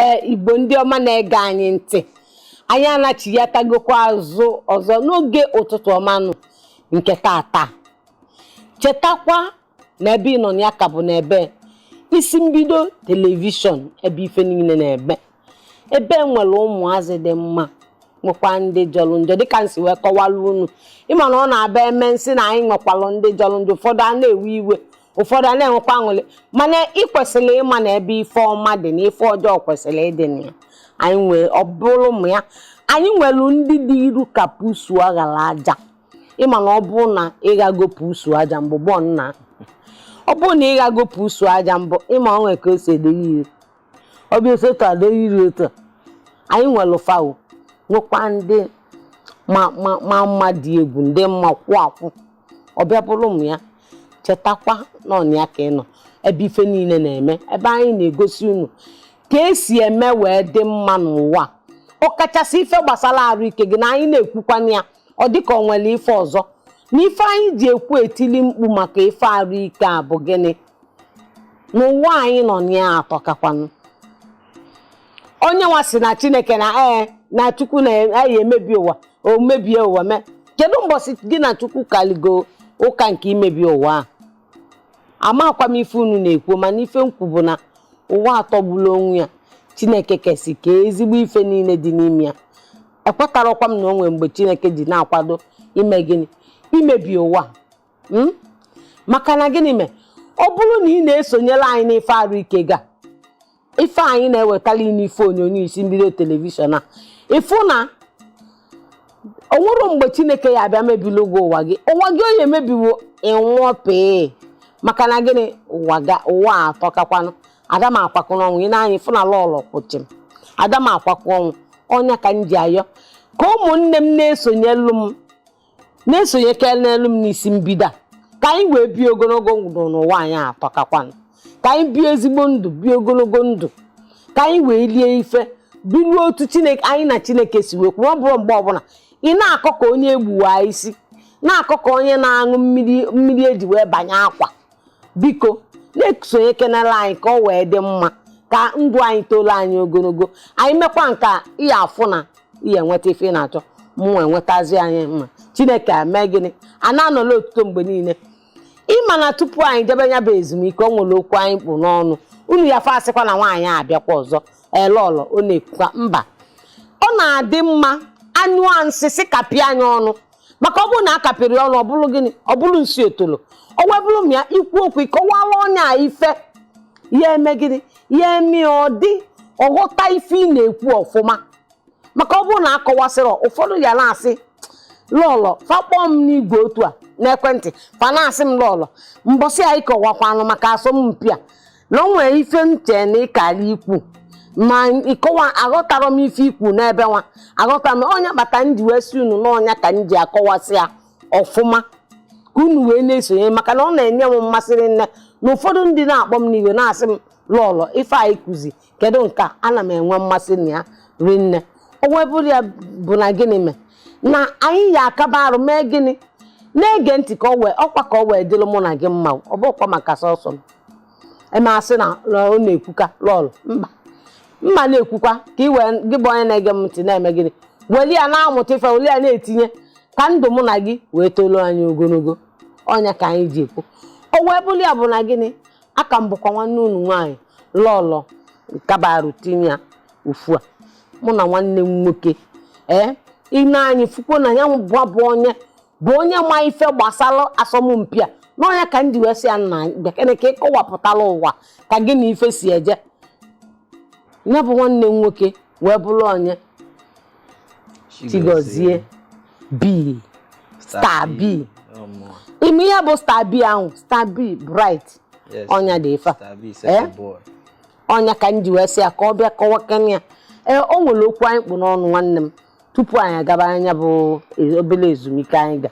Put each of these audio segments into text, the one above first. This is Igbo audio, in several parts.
Igbo ndị ọma na-ege anyị ntị, anyị anachigatagokwa azụ ọzọ n'oge ụtụtụ ọmanụ nke tata. Chetakwa na ebe ị nọ ya ka bụ n'ebe isi mbido telivishọn, ebe ife niile na-eme, ebe nwere ụmụazị dị mma, nwekwa ndị jọrọ njọ dịka nsi wee kọwalụ unu. Ịma na ọ na-abịa eme nsị na anyị nwekwalụ ndị jọrọ njọ, ụfọdụ a na-ewe iwe, ụfọdụ a na-enwekwa aṅụrị, mana ị kwesịrị ịma na ebe ife ọma dị na ife ọjọọ kwesịrị ịdị na ya. Anyị nwere ọ bụrụ ụmụ ya, anyị nwere ndị dị iru ka pusu aghara aja. Ịma na ọ bụrụ na ịghago pusu aja mbụ gbọ nna, ọ bụrụ na ịghago pusu aja mbụ, ịma ọ nwere ka o si edoghị ire, ọ bụ esotu adịghị ire otu. Anyị nwere fawo, nwekwa ndị ma mma dị egwu, ndị mma kwụ akwụ. Ọ bịa bụrụ ụmụ ya, chetakwa na ọnya ka ị nọ ebe ife niile na-eme, ebe anyị na-egosi unu ka esi eme wee dị mma n'ụwa, ọkachasị ife gbasara arụ ike gị, na anyị na-ekwukwana ya. Ọ dịka ọ nwere ife ọzọ na ife anyị ji ekwu etili mkpu maka ife arụ ike a bụ gịnị? N'ụwa anyị nọ na ya atọkakwanụ. Onye nwa si na Chineke na Chukwu na-eyi emebi ụwa, o mebie ụwa mee. Kedu mbọsị gị na Chukwu kaligo ụka nke imebi ụwa a? Amakwa m ife unu na-ekwu, mana ife nkwu bụ na ụwa atọgbula onwe ya. Chineke kesi ka ezigbo ife niile dị n'ime ya. Ekwetarọkwa m na o nwere mgbe Chineke ji na-akwado ime gịnị? Imebi ụwa. Maka na gịnị mee? Ọ bụrụ na ị na-esonyere anyị n'ife arụ ike ga, ife anyị na-ewetara n'ife onyonyo isi mbido telivishọn a, ịfụ na o nwere mgbe Chineke ya abịa mebili gị ụwa gị. Ụwa gị onye emebiwo ịnwụọ pee. Maka na gịnị? Ụwa atọkakwanụ. Adam akwakọ n'ọnwụ. Ị na-anya ịfụ na lọlọ kwụchim, Adam akwakọ ọnwụ. Ọnya ka m ji ayọ ka ụmụnne m na-esonyekele m n'isi mbido a, ka anyị wee bie ogologo ndụ n'ụwa anyị atọkakwanụ, ka anyị bie ezigbo ndụ, bie ogologo ndụ, ka anyị wee lie ife, biruo otu Chineke anyị na Chineke si wee kwuo. Ọ bụrụ mgbe ọbụla ị na-akọ ka onye egbuwa isi, na-akọ ka onye na-aṅụ mmiri eji wee banye akwa, biko na-esonye kenela anyị ka ọ wee dị mma, ka ndụ anyị tolo anyị ogologo. Anyị mekwa nke a, ihe afụ na ihe enweta ife ị na-achọ, mụnwa enwetazi anyị mma. Chineke eme gịnị? A na-anọla otuto mgbe niile. Ịma na tupu anyị debe ya bụ ezumike, ọ nwere okwu anyị kpụ n'ọnụ. Unu ya fasịkwa na nwaanyị abịakwa ọzọ elọlọ, ọ na-ekwukwa mba. Ọ na-adị mma anyụọ nsị sị kapịa anya ọnụ, maka ọ bụrụ na akapịrị ọnụ, ọ bụrụ gịnị? Ọ bụrụ nsị etolo. O wee bụrụ m ya ikwu okwu ịkọwala ọnya ife, ya eme gịnị? Ya eme ọ dị ọghọta ife ị na-ekwu ọfụma. Maka ọ bụrụ na akọwasịrị, ụfọdụ ya na-asị lọlọ fakpọọ m n'igwe otu a n'ekwentị, fa na-asị m lọlọ mbọsị anyị kọwakwanụ maka asọmpi a na o nwere ife nche na ịkara ikwu, ma ịkọwa aghọtara m ife ikwu n'ebe nwa aghọta m. Ọnya kpata m ji wee si unu n'ọnya ka m ji akọwasị ya ọfụma, ka unu wee na-esonye, maka na ọ na-enye m mmasịrị nne na ụfọdụ ndị na-akpọ m n'iwe na-asị m lọlọ ife anyị kụzi kedu nka, ana m enwe mmasị na ya rinne. O wee bụrụ ya bụ na gịnị mee na anyị ya akaba arụ mee gịnị? Na-ege ntị ka ọkwa ka ọ wee dịrị mụ na gị mma. Ọ bụkwa maka sọsọ m emasị na ọ na-ekwuka lọlọ, mma na-ekwukwa ka gị bụ onye na-ege m ntị na-eme gịnị? Weli ya na-amụta ife, weli ya na-etinye ka ndụ mụ na gị wee tolo anyị ogologo. Ọnya ka anyị ji ekwu. O wee bụrụ ya bụ na gịnị? Aka m bụkwa nwanne unu nwaanyị lọlọ kabarụ tinye ya ofu a, mụ na nwanne m nwoke ine anyị fukwo na ya bụ onye ma ife gbasara asọmpi a. N'ọnya ka ndị wee sị ya nna bekene ka ịkọwapụtala ụwa ka gị na ife si eje. Ya bụ nwanne m nwoke wee bụrụ onye Chigozie B, Star B. Ime ihe bụ Star B ahụ, Star B bright. Ọnya dị ife ọnya ka ndị wee sị ya ka ọ bịa kọwakene ya. O nwere okwu anyị kpụ n'ọnụ nwanne m tupu anyị agaba anya bụ obere ezumike anyị ga.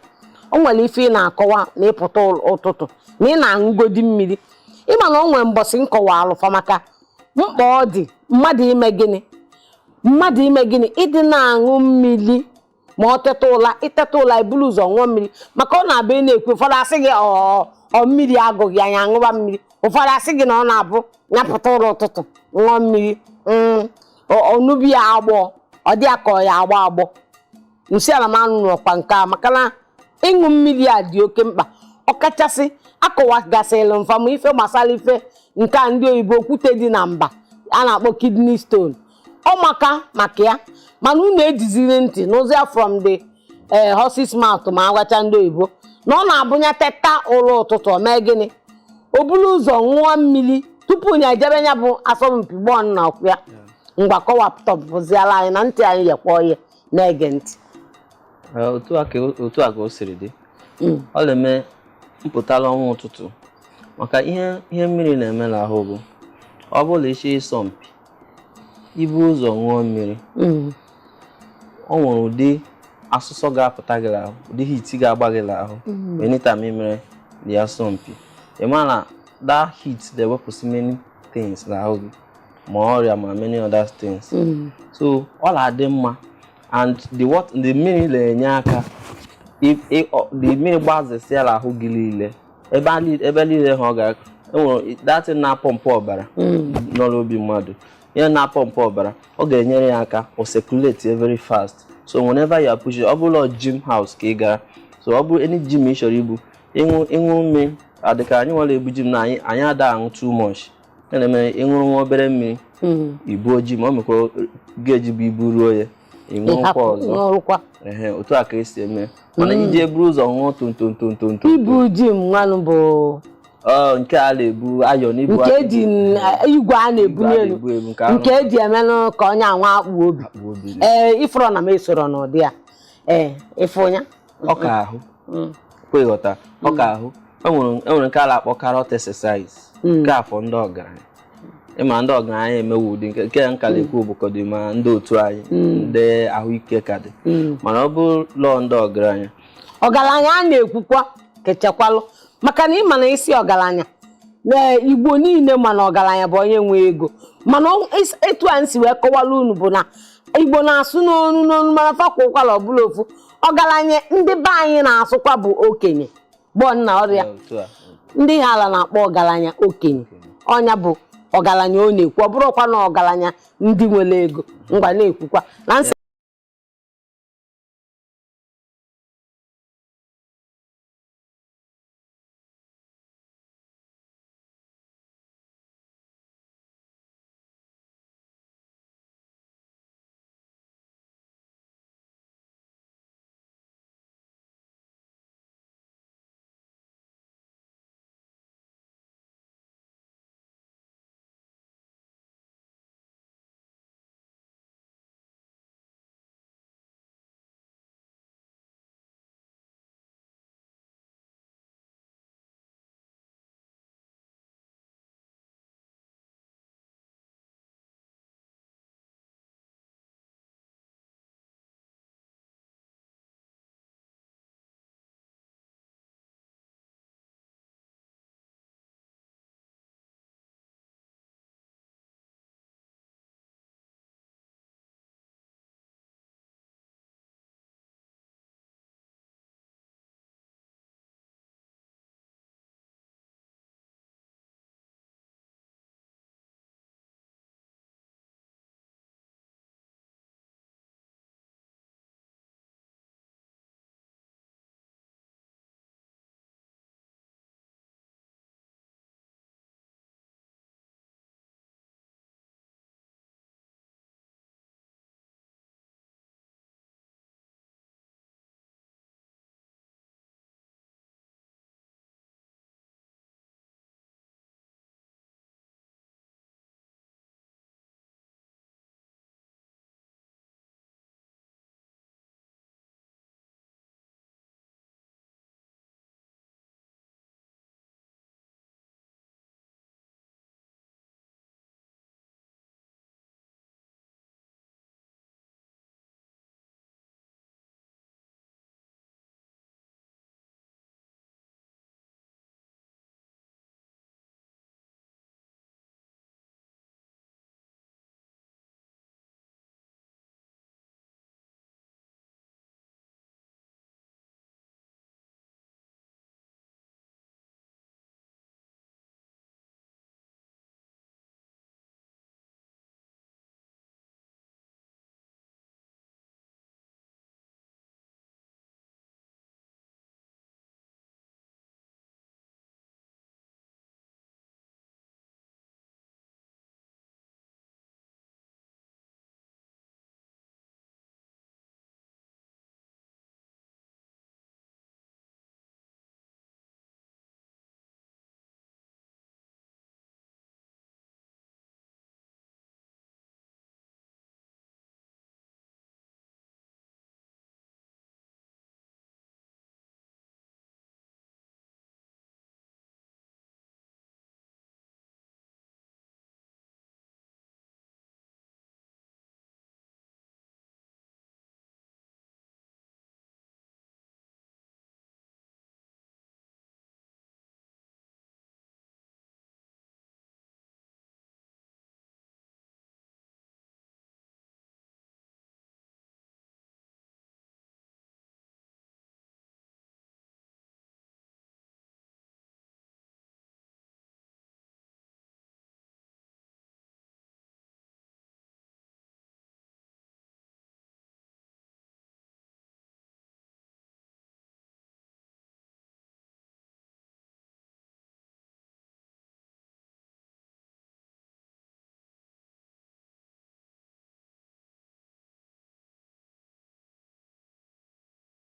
O nwere ife ị na-akọwa na ịpụta ụtụtụ na ị na-aṅụgodi mmiri. Ịma na o nwere mbọsị nkọwa alụfa maka mkpa ọ dị mmadụ ime gịnị? Ịdị na-aṅụ mmiri ma ọ teta ụla, iteta ụla iburu ụzọ ṅụọ mmiri. Maka ọ na-abụ ị na-ekwu, ụfọdụ asị gị ọ mmiri agụghị anyị aṅụba mmiri, ụfọdụ asị gị na ọ na-abụ nyapụta ụlọ ụtụtụ ṅụọ mmiri onubi ya agbọ ọ dị aka ya agbọ nsị ala m anụ n'ọkwa nke a maka na ịṅụ mmiri a dị oke mkpa ọkachasị akọwagasịrị mfa ma ife gbasara ife nke a ndị oyibo okwute dị na mba a na-akpọ kidney stone ọ maka ya mana unu ejiziri ntị n'ụzọ from the horse's mouth ma agwacha ndị oyibo na ọ na-abụnya teta ụlọ ụtụtụ o mee gịnị o buru ụzọ ṅụọ mmiri tupu ya ejebe ya bụ asọmpi gbọn na ọkụ ya ngwa kọwapụtapụziala anyị na ntị anyị yakwa oye na-ege ntị otu a ka o siri dị ọ na-eme mpụtara ọnwa ụtụtụ maka ihe mmiri na-eme n'ahụ bụ ọ bụla isi ịsọ mpi ibu ụzọ ṅụọ mmiri o nwere ụdị asụsọ ga-apụta gị n'ahụ ụdị hit ga-agba gị n'ahụ anytime ị mere the asọmpi ị ma na that heat na-ewepụsị many things n'ahụ gị ma ọrịa ma many other things so ọ na-adị mma and the mmiri na-enye aka the mmiri gbazesịa n'ahụ gị niile ebe niile ha ọ ga-enwere datin na-apọmpụ ọbara n'ọrụ obi mmadụ ihe na-apọmpụ ọbara ọ ga-enyere ya aka o circulate very fast so whenever you are pushing ọ bụla gym house ka ị gara so ọ bụrụ any gym ị chọrọ ibu ịṅụ mmiri adịka anyị nwere ebu gym na anyị ada aṅụ too much ya na-eme ịṅụrụ nwa obere mmiri ibuo gym ọ mekwa ga-eji bụ ibu ruo ya ịṅụkwa ọzọ otu a ka esi eme mana iji eburu ụzọ ṅụọ tontontontonto ibu gym nwanụ bụ nke a na-ebu ayọn ibu nke eji igwe a na-ebu n'elu nke eji emenụ ka onye anwa akpụ obi ifụrọ na m esoro n'ụdị ya ịfụnya ọka ahụ kwe ghọta ọka ahụ enwere nke a na-akpọ carrot exercise nke afọ ndị ọgaranya ịma ndị ọgaranya emewu ụdị nke nka na-ekwu obokodo ma ndị otu anyị ndị ahụike ka dị mana ọ bụ lọọ ndị ọgaranya a na-ekwukwa kechakwalụ maka na ịma na isi ọgaranya na Igbo niile mana ọgaranya bụ onye nwe ego mana etu a nsi wee kọwala unu bụ na Igbo na-asụ n'onu mana fakwa ụkwala ọbụla ofu ọgaranya ndị be anyị na-asụkwa bụ okenye gbọ nna ọrịa ndị ha ala na-akpọ ọgaranya okenye ọnya bụ ọgaranya ọ na-ekwu ọ bụrụkwa na ọgaranya ndị nwere ego ngwa na-ekwukwa na